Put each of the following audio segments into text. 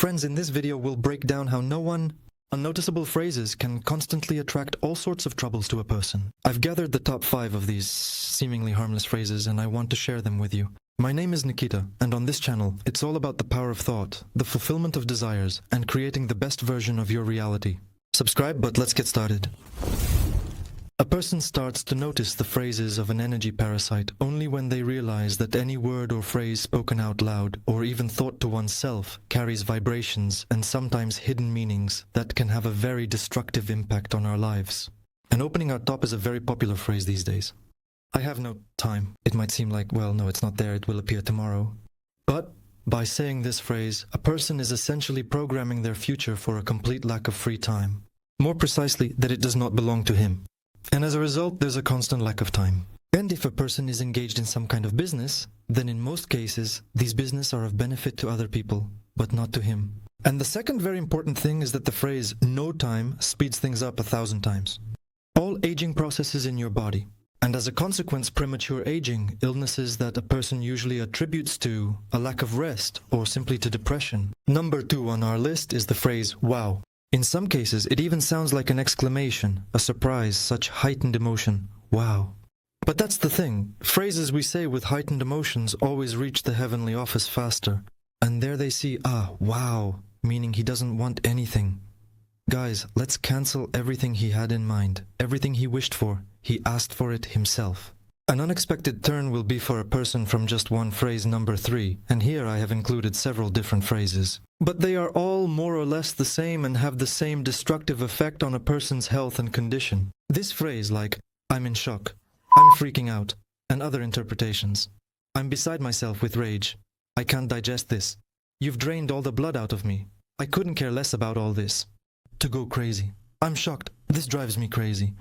Friends, in this video we'll break down how unnoticeable phrases can constantly attract all sorts of troubles to a person. I've gathered the top 5 of these seemingly harmless phrases and I want to share them with you. My name is Nikita, and on this channel, it's all about the power of thought, the fulfillment of desires, and creating the best version of your reality. Subscribe, but let's get started. A person starts to notice the phrases of an energy parasite only when they realize that any word or phrase spoken out loud, or even thought to oneself, carries vibrations and sometimes hidden meanings that can have a very destructive impact on our lives. And opening our top is a very popular phrase these days. I have no time. It might seem like, well, no, it's not there, it will appear tomorrow. But by saying this phrase, a person is essentially programming their future for a complete lack of free time. More precisely, that it does not belong to him. And as a result, there's a constant lack of time. And if a person is engaged in some kind of business, then in most cases, these businesses are of benefit to other people, but not to him. And the second very important thing is that the phrase, no time, speeds things up 1,000 times. All aging processes in your body, and as a consequence, premature aging, illnesses that a person usually attributes to a lack of rest or simply to depression. Number 2 on our list is the phrase, wow. In some cases, it even sounds like an exclamation, a surprise, such heightened emotion. Wow. But that's the thing. Phrases we say with heightened emotions always reach the heavenly office faster. And there they see, wow, meaning he doesn't want anything. Guys, let's cancel everything he had in mind, everything he wished for. He asked for it himself. An unexpected turn will be for a person from just one phrase, number 3, and here I have included several different phrases. But they are all more or less the same and have the same destructive effect on a person's health and condition. This phrase like, I'm in shock, I'm freaking out, and other interpretations. I'm beside myself with rage. I can't digest this. You've drained all the blood out of me. I couldn't care less about all this. To go crazy. I'm shocked. This drives me crazy.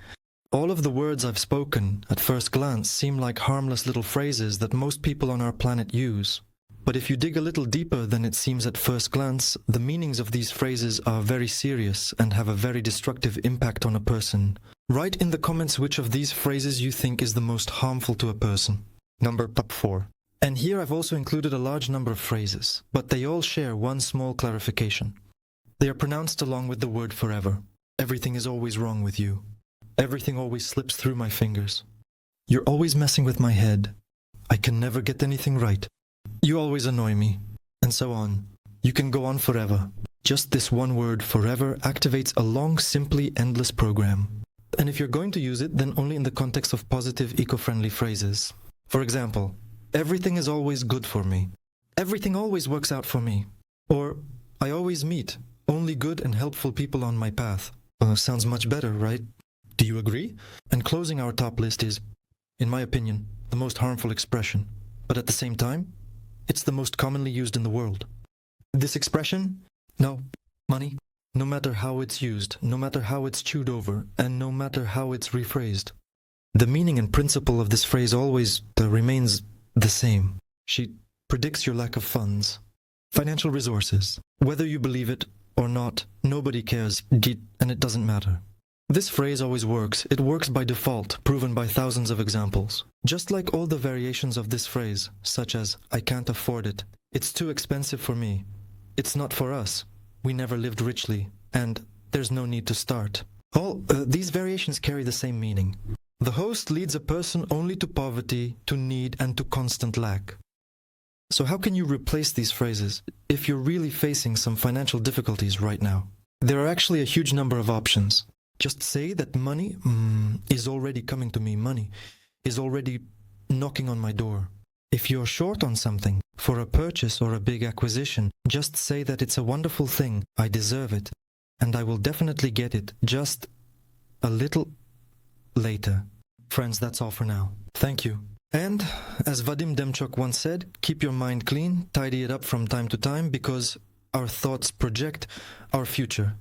All of the words I've spoken, at first glance, seem like harmless little phrases that most people on our planet use. But if you dig a little deeper than it seems at first glance, the meanings of these phrases are very serious and have a very destructive impact on a person. Write in the comments which of these phrases you think is the most harmful to a person. Top 4. And here I've also included a large number of phrases, but they all share one small clarification. They are pronounced along with the word forever. Everything is always wrong with you. Everything always slips through my fingers. You're always messing with my head. I can never get anything right. You always annoy me. And so on. You can go on forever. Just this one word, forever, activates a long, simply endless program. And if you're going to use it, then only in the context of positive, eco-friendly phrases. For example, everything is always good for me. Everything always works out for me. Or, I always meet only good and helpful people on my path. Sounds much better, right? Do you agree? And closing our top list is, in my opinion, the most harmful expression. But at the same time, it's the most commonly used in the world. This expression? No. Money. No matter how it's used, no matter how it's chewed over, and no matter how it's rephrased. The meaning and principle of this phrase always remains the same. She predicts your lack of funds, financial resources. Whether you believe it or not, nobody cares, and it doesn't matter. This phrase always works. It works by default, proven by thousands of examples. Just like all the variations of this phrase, such as, I can't afford it, it's too expensive for me, it's not for us, we never lived richly, and there's no need to start. All these variations carry the same meaning. The host leads a person only to poverty, to need, and to constant lack. So how can you replace these phrases if you're really facing some financial difficulties right now? There are actually a huge number of options. Just say that money is already coming to me. Money is already knocking on my door. If you're short on something, for a purchase or a big acquisition, just say that it's a wonderful thing, I deserve it, and I will definitely get it, just a little later. Friends, that's all for now. Thank you. And, as Vadim Demchok once said, keep your mind clean, tidy it up from time to time, because our thoughts project our future.